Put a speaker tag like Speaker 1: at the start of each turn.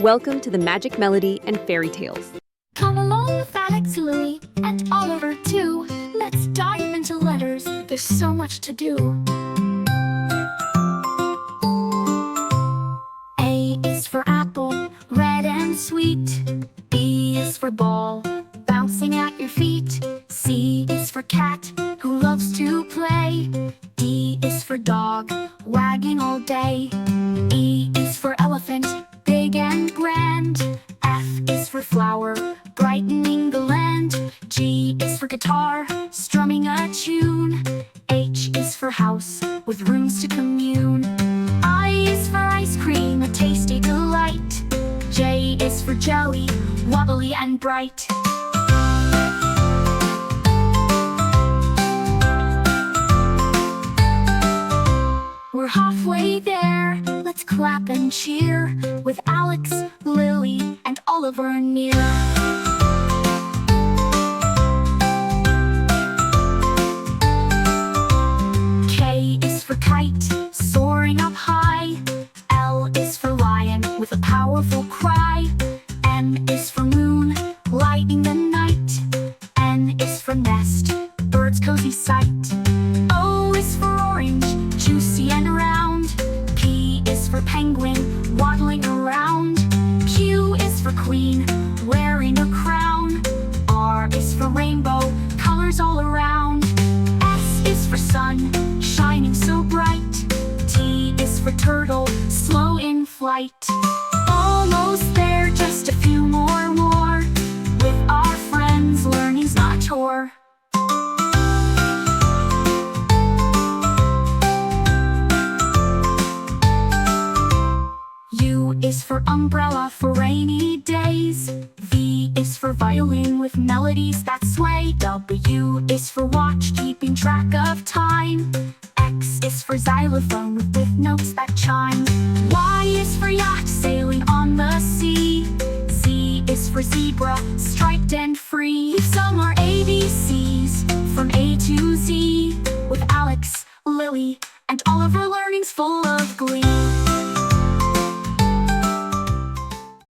Speaker 1: Welcome to the Magic Melody and Fairy Tales.
Speaker 2: Come along with Alex, Lily, and Oliver too. Let's dive into letters. There's so much to do. A is for apple, red and sweet. B is for ball, bouncing at your feet. C is for cat, who loves to play. D is for dog, wagging all day. E is for elephant, big and grand. F is for flower, brightening the land. G is for guitar, strumming a tune. H is for house, with rooms to commune. I is for ice cream, a tasty delight. J is for jelly, wobbly and bright. We're halfway there, let's clap and cheer, with Alex, Lily, and Oliver near. K is for kite, soaring up high. L is for lion, with a powerful cry. M is for moon, lighting the night. N is for nest, bird's cozy sight. O is for orange, juicy and round. P is for penguin, waddling around. Q is for queen, wearing a crown. R is for rainbow, colors all around. S is for sun, shining so bright. T is for turtle, slow in flight. Almost there, just a few more. With our friends, learning's not a chore. U is for umbrella for rainy days. V is for violin with melodies that sway. W is for watch, keeping track of time. X is for xylophone with notes that chime. Y is for yacht, sailing on the sea. Z is for zebra, striped and free. Some are ABCs, from A to Z, with Alex, Lily, and Oliver, learning's full of glee.